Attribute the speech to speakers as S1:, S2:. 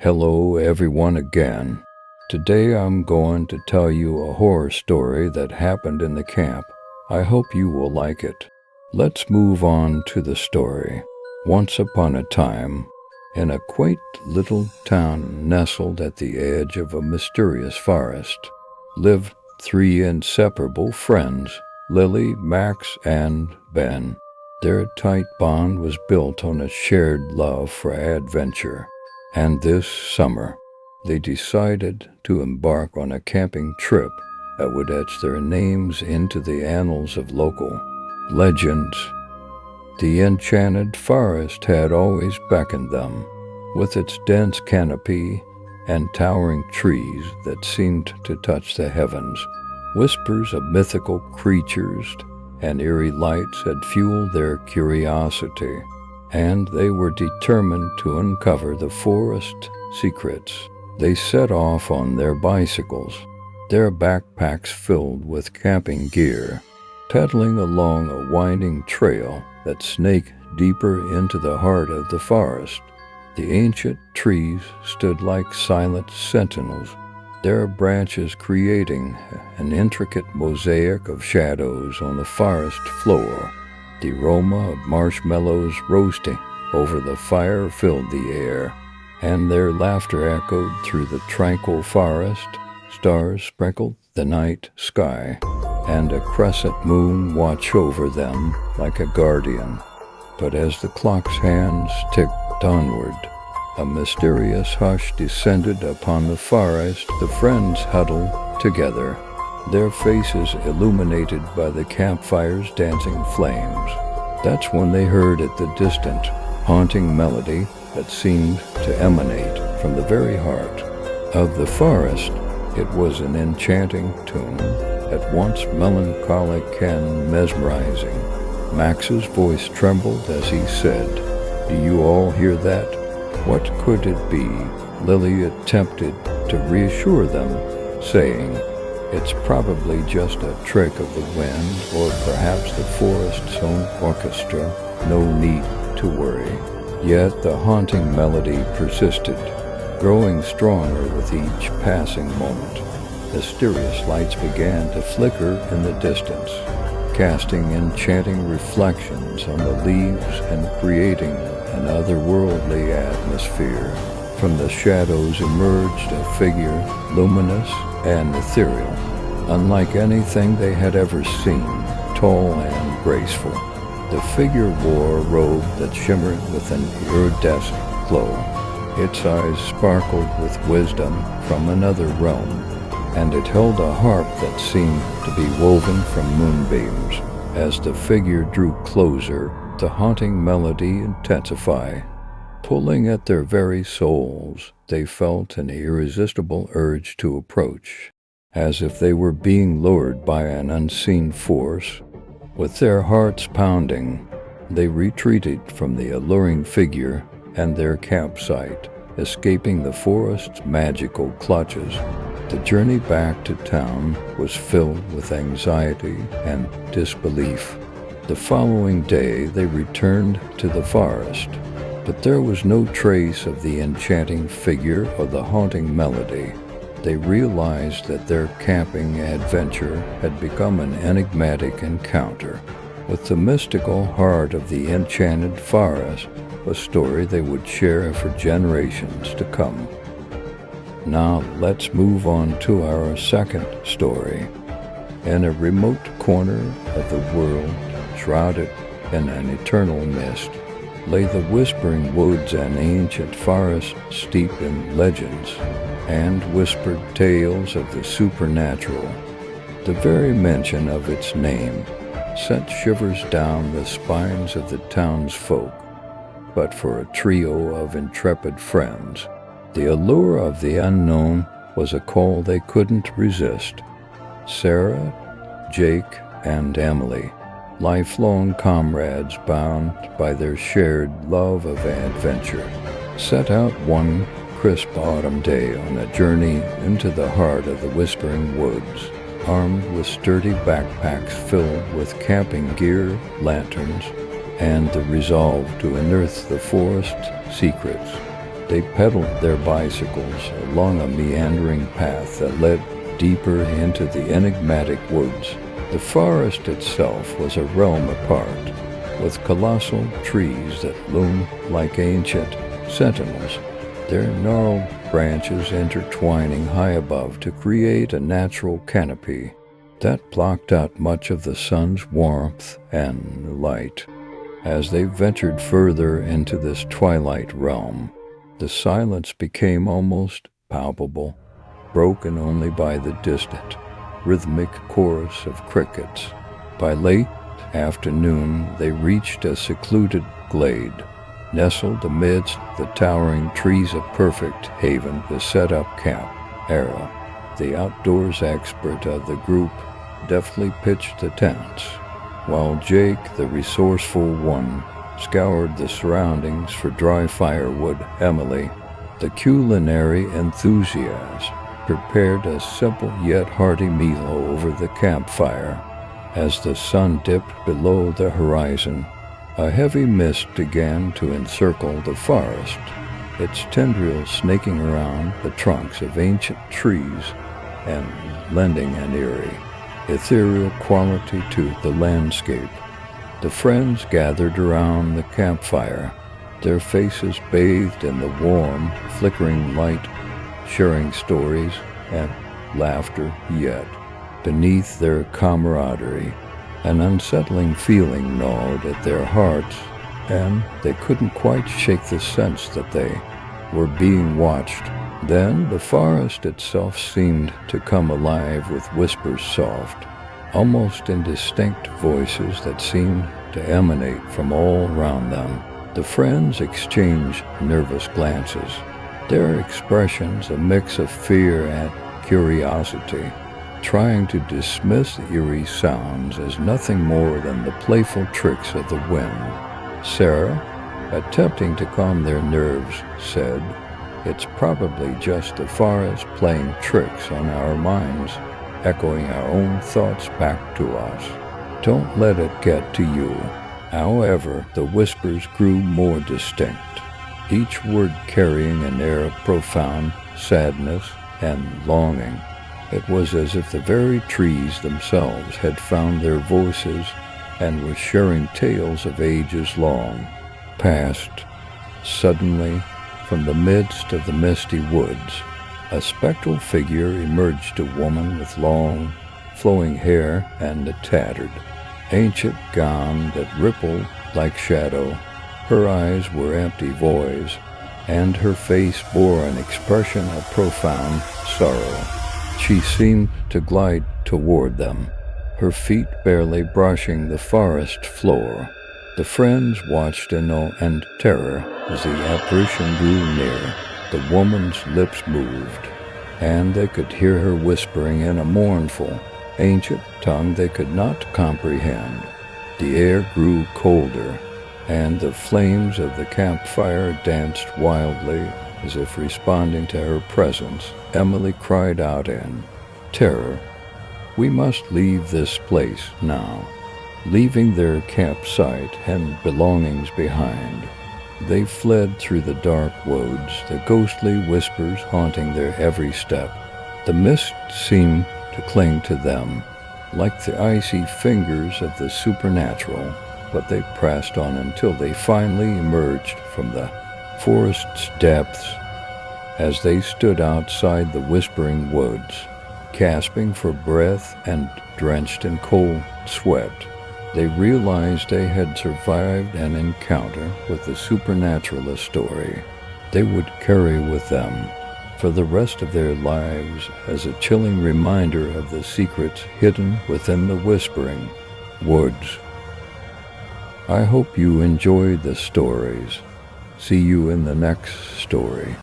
S1: Hello everyone again. Today I'm going to tell you a horror story that happened in the camp. I hope you will like it. Let's move on to the story. Once upon a time, in a quaint little town nestled at the edge of a mysterious forest, lived three inseparable friends, Lily, Max, and Ben. Their tight bond was built on a shared love for adventure. And this summer, they decided to embark on a camping trip that would etch their names into the annals of local legends. The enchanted forest had always beckoned them, with its dense canopy and towering trees that seemed to touch the heavens. Whispers of mythical creatures and eerie lights had fueled their curiosity, and they were determined to uncover the forest secrets. They set off on their bicycles, their backpacks filled with camping gear, pedaling along a winding trail that snaked deeper into the heart of the forest. The ancient trees stood like silent sentinels, their branches creating an intricate mosaic of shadows on the forest floor. The aroma of marshmallows roasting over the fire filled the air, and their laughter echoed through the tranquil forest. Stars sprinkled the night sky, and a crescent moon watched over them like a guardian. But as the clock's hands ticked onward, a mysterious hush descended upon the forest. The friends huddled together, their faces illuminated by the campfire's dancing flames. That's when they heard at the distant, haunting melody that seemed to emanate from the very heart of the forest. It was an enchanting tune, at once melancholic and mesmerizing. Max's voice trembled as he said, "Do you all hear that? What could it be?" Lily attempted to reassure them, saying, "It's probably just a trick of the wind, or perhaps the forest's own orchestra. No need to worry." Yet the haunting melody persisted, growing stronger with each passing moment. Mysterious lights began to flicker in the distance, casting enchanting reflections on the leaves and creating an otherworldly atmosphere. From the shadows emerged a figure, luminous and ethereal, unlike anything they had ever seen, tall and graceful. The figure wore a robe that shimmered with an iridescent glow. Its eyes sparkled with wisdom from another realm, and it held a harp that seemed to be woven from moonbeams. As the figure drew closer, the haunting melody intensified. Pulling at their very souls, they felt an irresistible urge to approach, as if they were being lured by an unseen force. With their hearts pounding, they retreated from the alluring figure and their campsite, escaping the forest's magical clutches. The journey back to town was filled with anxiety and disbelief. The following day, they returned to the forest, but there was no trace of the enchanting figure or the haunting melody. They realized that their camping adventure had become an enigmatic encounter with the mystical heart of the enchanted forest, a story they would share for generations to come. Now let's move on to our second story. In a remote corner of the world, shrouded in an eternal mist, lay the whispering woods, an ancient forest steeped in legends and whispered tales of the supernatural. The very mention of its name sent shivers down the spines of the townsfolk. But for a trio of intrepid friends, the allure of the unknown was a call they couldn't resist. Sarah, Jake, and Emily, lifelong comrades bound by their shared love of adventure, set out one crisp autumn day on a journey into the heart of the whispering woods, armed with sturdy backpacks filled with camping gear, lanterns, and the resolve to unearth the forest's secrets. They pedaled their bicycles along a meandering path that led deeper into the enigmatic woods. The forest itself was a realm apart, with colossal trees that loomed like ancient sentinels, their gnarled branches intertwining high above to create a natural canopy that blocked out much of the sun's warmth and light. As they ventured further into this twilight realm, the silence became almost palpable, broken only by the distant, rhythmic chorus of crickets. By late afternoon, they reached a secluded glade, nestled amidst the towering trees, a perfect haven to set up camp. Era, the outdoors expert of the group, deftly pitched the tents, while Jake, the resourceful one, scoured the surroundings for dry firewood. Emily, the culinary enthusiast, prepared a simple yet hearty meal over the campfire. As the sun dipped below the horizon, a heavy mist began to encircle the forest, its tendrils snaking around the trunks of ancient trees and lending an eerie, ethereal quality to the landscape. The friends gathered around the campfire, their faces bathed in the warm, flickering light, sharing stories and laughter. Yet, beneath their camaraderie, an unsettling feeling gnawed at their hearts, and they couldn't quite shake the sense that they were being watched. Then the forest itself seemed to come alive with whispers, soft, almost indistinct voices that seemed to emanate from all around them. The friends exchanged nervous glances, their expressions a mix of fear and curiosity, trying to dismiss the eerie sounds as nothing more than the playful tricks of the wind. Sarah, attempting to calm their nerves, said, "It's probably just the forest playing tricks on our minds, echoing our own thoughts back to us. Don't let it get to you." However, the whispers grew more distinct, each word carrying an air of profound sadness and longing. It was as if the very trees themselves had found their voices and were sharing tales of ages long past. Suddenly, from the midst of the misty woods, a spectral figure emerged, a woman with long, flowing hair and a tattered, ancient gown that rippled like shadow. Her eyes were empty voids, and her face bore an expression of profound sorrow. She seemed to glide toward them, her feet barely brushing the forest floor. The friends watched in awe and terror as the apparition drew near. The woman's lips moved, and they could hear her whispering in a mournful, ancient tongue they could not comprehend. The air grew colder, and the flames of the campfire danced wildly as if responding to her presence. Emily cried out in terror, "We must leave this place now." Leaving their campsite and belongings behind, they fled through the dark woods, the ghostly whispers haunting their every step. The mist seemed to cling to them, like the icy fingers of the supernatural, but they pressed on until they finally emerged from the forest's depths. As they stood outside the whispering woods, gasping for breath and drenched in cold sweat, they realized they had survived an encounter with the supernatural, a story they would carry with them for the rest of their lives as a chilling reminder of the secrets hidden within the whispering woods. I hope you enjoyed the stories. See you in the next story.